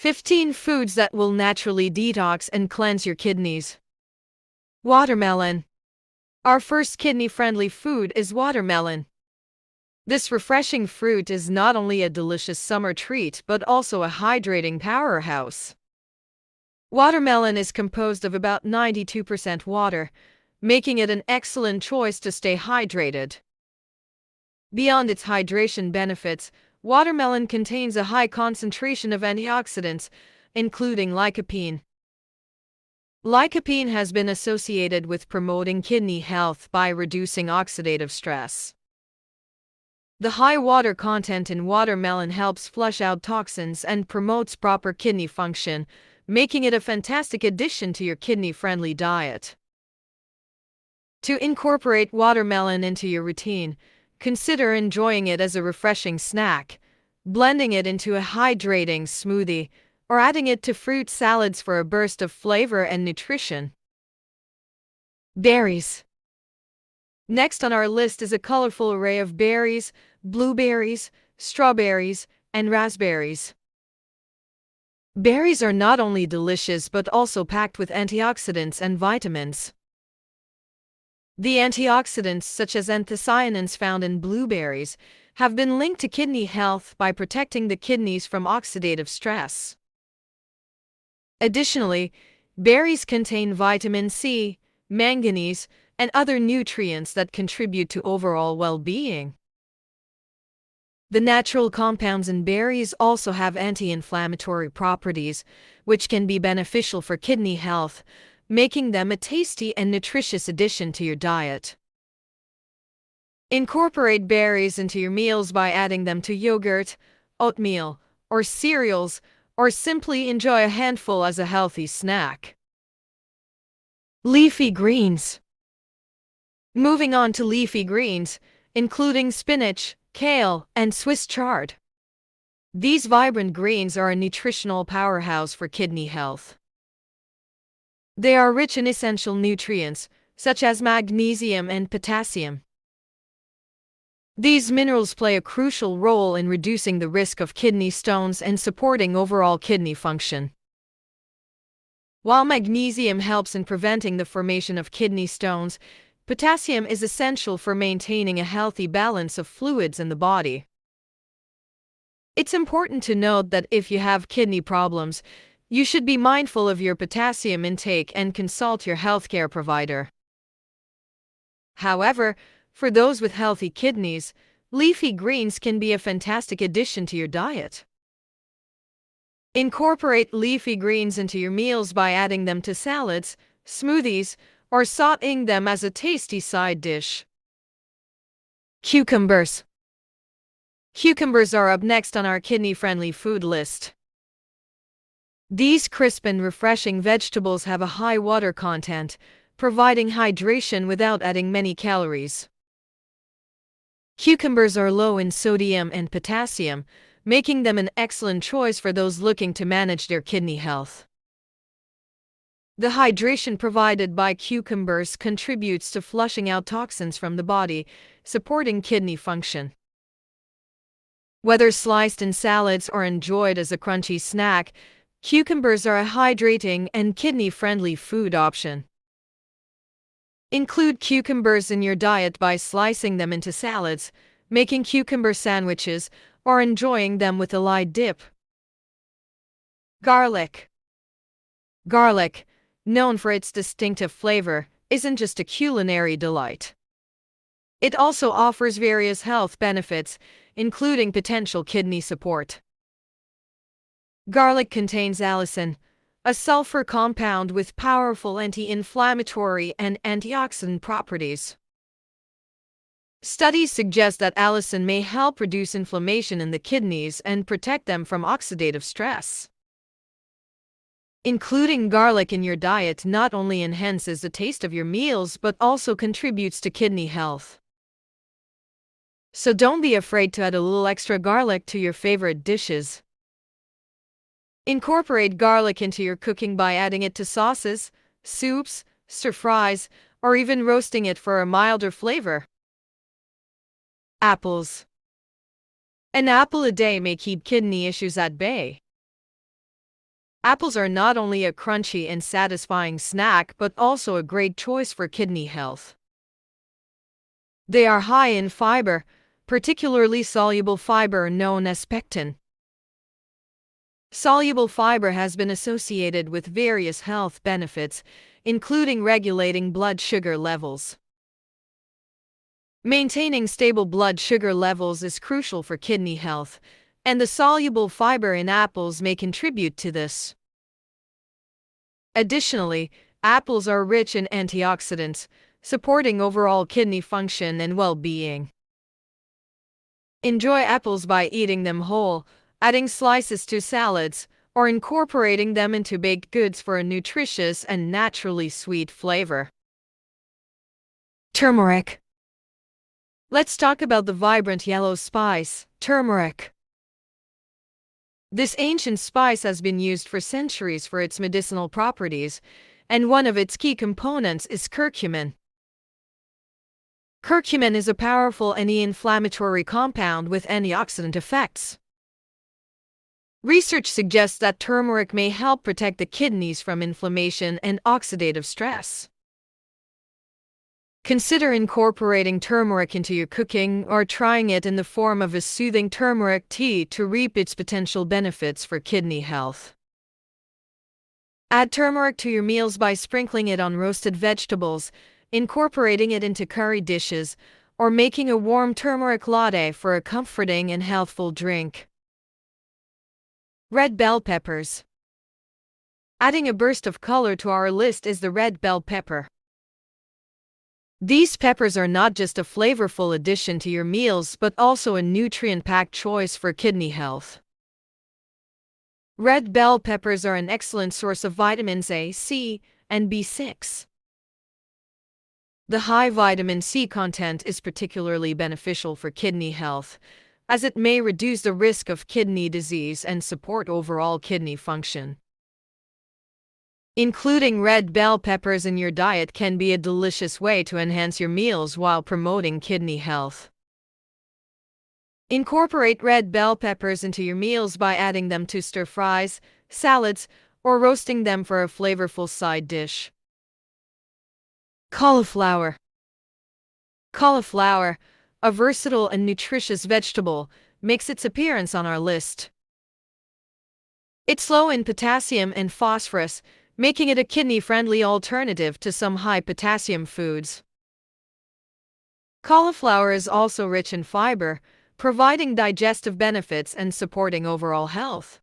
15 foods that will naturally detox and cleanse your kidneys. Watermelon. Our first kidney-friendly food is watermelon. This refreshing fruit is not only a delicious summer treat but also a hydrating powerhouse. Watermelon is composed of about 92% water, making it an excellent choice to stay hydrated. Beyond its hydration benefits, watermelon contains a high concentration of antioxidants, including lycopene. Lycopene has been associated with promoting kidney health by reducing oxidative stress. The high water content in watermelon helps flush out toxins and promotes proper kidney function, making it a fantastic addition to your kidney-friendly diet. To incorporate watermelon into your routine, consider enjoying it as a refreshing snack, blending it into a hydrating smoothie, or adding it to fruit salads for a burst of flavor and nutrition. Berries. Next on our list is a colorful array of berries, blueberries, strawberries, and raspberries. Berries are not only delicious but also packed with antioxidants and vitamins. The antioxidants such as anthocyanins found in blueberries have been linked to kidney health by protecting the kidneys from oxidative stress. Additionally, berries contain vitamin C, manganese, and other nutrients that contribute to overall well-being. The natural compounds in berries also have anti-inflammatory properties, which can be beneficial for kidney health, making them a tasty and nutritious addition to your diet. Incorporate berries into your meals by adding them to yogurt, oatmeal, or cereals, or simply enjoy a handful as a healthy snack. Leafy greens. Moving on to leafy greens, including spinach, kale, and Swiss chard. These vibrant greens are a nutritional powerhouse for kidney health. They are rich in essential nutrients, such as magnesium and potassium. These minerals play a crucial role in reducing the risk of kidney stones and supporting overall kidney function. While magnesium helps in preventing the formation of kidney stones, potassium is essential for maintaining a healthy balance of fluids in the body. It's important to note that if you have kidney problems, you should be mindful of your potassium intake and consult your healthcare provider. However, for those with healthy kidneys, leafy greens can be a fantastic addition to your diet. Incorporate leafy greens into your meals by adding them to salads, smoothies, or sautéing them as a tasty side dish. Cucumbers. Cucumbers are up next on our kidney-friendly food list. These crisp and refreshing vegetables have a high water content, providing hydration without adding many calories. Cucumbers are low in sodium and potassium, making them an excellent choice for those looking to manage their kidney health. The hydration provided by cucumbers contributes to flushing out toxins from the body, supporting kidney function. Whether sliced in salads or enjoyed as a crunchy snack, cucumbers are a hydrating and kidney-friendly food option. Include cucumbers in your diet by slicing them into salads, making cucumber sandwiches, or enjoying them with a light dip. Garlic. Garlic, known for its distinctive flavor, isn't just a culinary delight. It also offers various health benefits, including potential kidney support. Garlic contains allicin, a sulfur compound with powerful anti-inflammatory and antioxidant properties. Studies suggest that allicin may help reduce inflammation in the kidneys and protect them from oxidative stress. Including garlic in your diet not only enhances the taste of your meals but also contributes to kidney health. So don't be afraid to add a little extra garlic to your favorite dishes. Incorporate garlic into your cooking by adding it to sauces, soups, stir-fries, or even roasting it for a milder flavor. Apples. An apple a day may keep kidney issues at bay. Apples are not only a crunchy and satisfying snack but also a great choice for kidney health. They are high in fiber, particularly soluble fiber known as pectin. Soluble fiber has been associated with various health benefits, including regulating blood sugar levels. Maintaining stable blood sugar levels is crucial for kidney health, and the soluble fiber in apples may contribute to this. Additionally, apples are rich in antioxidants, supporting overall kidney function and well-being. Enjoy apples by eating them whole, adding slices to salads, or incorporating them into baked goods for a nutritious and naturally sweet flavor. Turmeric. Let's talk about the vibrant yellow spice, turmeric. This ancient spice has been used for centuries for its medicinal properties, and one of its key components is curcumin. Curcumin is a powerful anti-inflammatory compound with antioxidant effects. Research suggests that turmeric may help protect the kidneys from inflammation and oxidative stress. Consider incorporating turmeric into your cooking or trying it in the form of a soothing turmeric tea to reap its potential benefits for kidney health. Add turmeric to your meals by sprinkling it on roasted vegetables, incorporating it into curry dishes, or making a warm turmeric latte for a comforting and healthful drink. Red bell peppers. Adding a burst of color to our list is the red bell pepper. These peppers are not just a flavorful addition to your meals but also a nutrient-packed choice for kidney health. Red bell peppers are an excellent source of vitamins A, C, and B6. The high vitamin C content is particularly beneficial for kidney health, as it may reduce the risk of kidney disease and support overall kidney function. Including red bell peppers in your diet can be a delicious way to enhance your meals while promoting kidney health. Incorporate red bell peppers into your meals by adding them to stir-fries, salads, or roasting them for a flavorful side dish. Cauliflower. Cauliflower, a versatile and nutritious vegetable, makes its appearance on our list. It's low in potassium and phosphorus, making it a kidney-friendly alternative to some high-potassium foods. Cauliflower is also rich in fiber, providing digestive benefits and supporting overall health.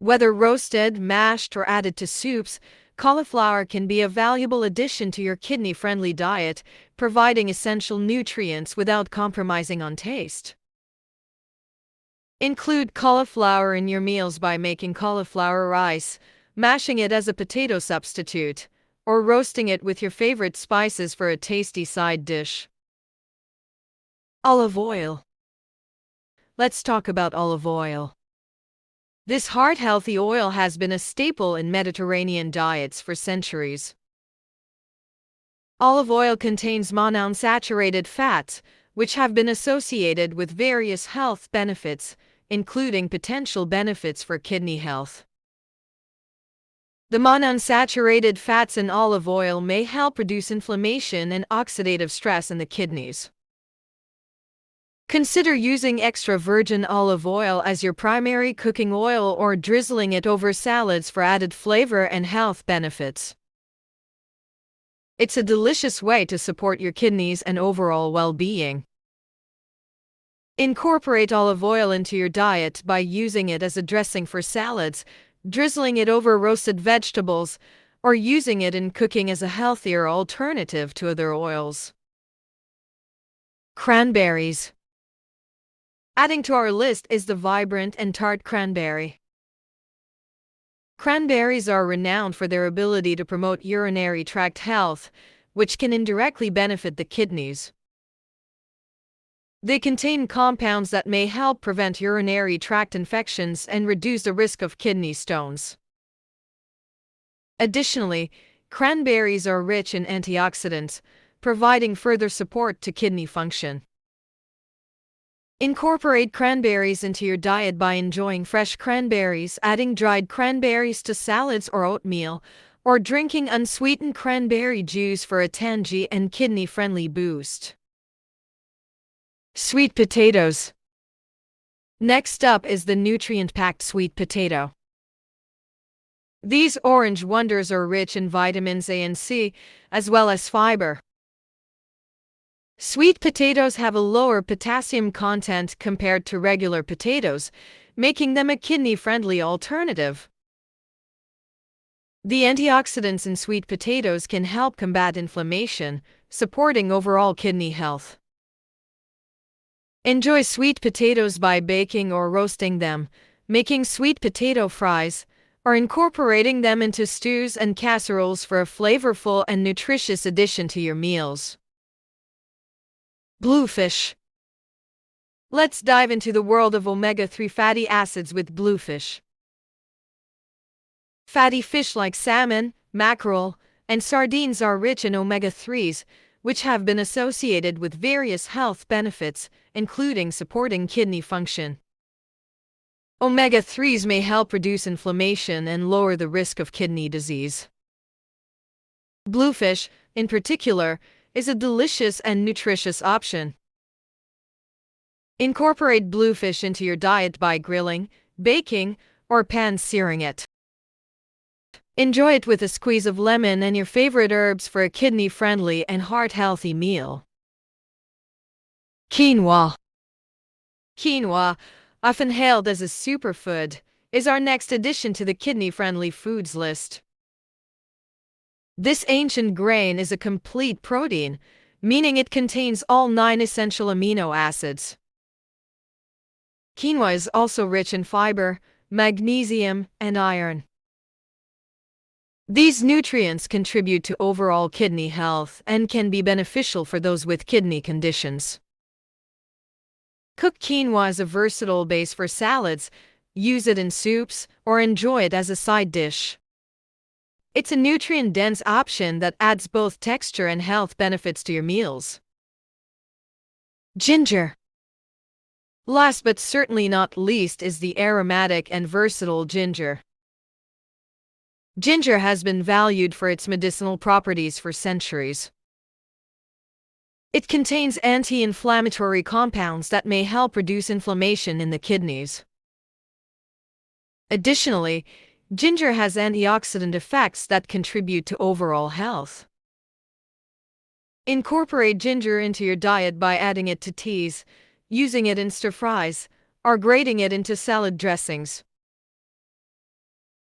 Whether roasted, mashed, or added to soups, cauliflower can be a valuable addition to your kidney-friendly diet, providing essential nutrients without compromising on taste. Include cauliflower in your meals by making cauliflower rice, mashing it as a potato substitute, or roasting it with your favorite spices for a tasty side dish. Olive oil. Let's talk about olive oil. This heart-healthy oil has been a staple in Mediterranean diets for centuries. Olive oil contains monounsaturated fats, which have been associated with various health benefits, including potential benefits for kidney health. The monounsaturated fats in olive oil may help reduce inflammation and oxidative stress in the kidneys. Consider using extra virgin olive oil as your primary cooking oil or drizzling it over salads for added flavor and health benefits. It's a delicious way to support your kidneys and overall well-being. Incorporate olive oil into your diet by using it as a dressing for salads, drizzling it over roasted vegetables, or using it in cooking as a healthier alternative to other oils. Cranberries. Adding to our list is the vibrant and tart cranberry. Cranberries are renowned for their ability to promote urinary tract health, which can indirectly benefit the kidneys. They contain compounds that may help prevent urinary tract infections and reduce the risk of kidney stones. Additionally, cranberries are rich in antioxidants, providing further support to kidney function. Incorporate cranberries into your diet by enjoying fresh cranberries, adding dried cranberries to salads or oatmeal, or drinking unsweetened cranberry juice for a tangy and kidney-friendly boost. Sweet potatoes. Next up is the nutrient-packed sweet potato. These orange wonders are rich in vitamins A and C, as well as fiber. Sweet potatoes have a lower potassium content compared to regular potatoes, making them a kidney-friendly alternative. The antioxidants in sweet potatoes can help combat inflammation, supporting overall kidney health. Enjoy sweet potatoes by baking or roasting them, making sweet potato fries, or incorporating them into stews and casseroles for a flavorful and nutritious addition to your meals. Bluefish. Let's dive into the world of omega-3 fatty acids with bluefish. Fatty fish like salmon, mackerel, and sardines are rich in omega-3s, which have been associated with various health benefits, including supporting kidney function. Omega-3s may help reduce inflammation and lower the risk of kidney disease. Bluefish, in particular, is a delicious and nutritious option. Incorporate bluefish into your diet by grilling, baking, or pan-searing it. Enjoy it with a squeeze of lemon and your favorite herbs for a kidney-friendly and heart-healthy meal. Quinoa. Quinoa, often hailed as a superfood, is our next addition to the kidney-friendly foods list. This ancient grain is a complete protein, meaning it contains all 9 essential amino acids. Quinoa is also rich in fiber, magnesium, and iron. These nutrients contribute to overall kidney health and can be beneficial for those with kidney conditions. Cook quinoa as a versatile base for salads, use it in soups, or enjoy it as a side dish. It's a nutrient-dense option that adds both texture and health benefits to your meals. Ginger. Last but certainly not least is the aromatic and versatile ginger. Ginger has been valued for its medicinal properties for centuries. It contains anti-inflammatory compounds that may help reduce inflammation in the kidneys. Additionally, ginger has antioxidant effects that contribute to overall health. Incorporate ginger into your diet by adding it to teas, using it in stir-fries, or grating it into salad dressings.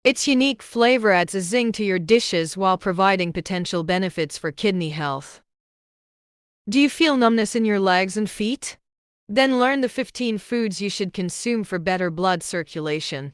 Its unique flavor adds a zing to your dishes while providing potential benefits for kidney health. Do you feel numbness in your legs and feet? Then learn the 15 foods you should consume for better blood circulation.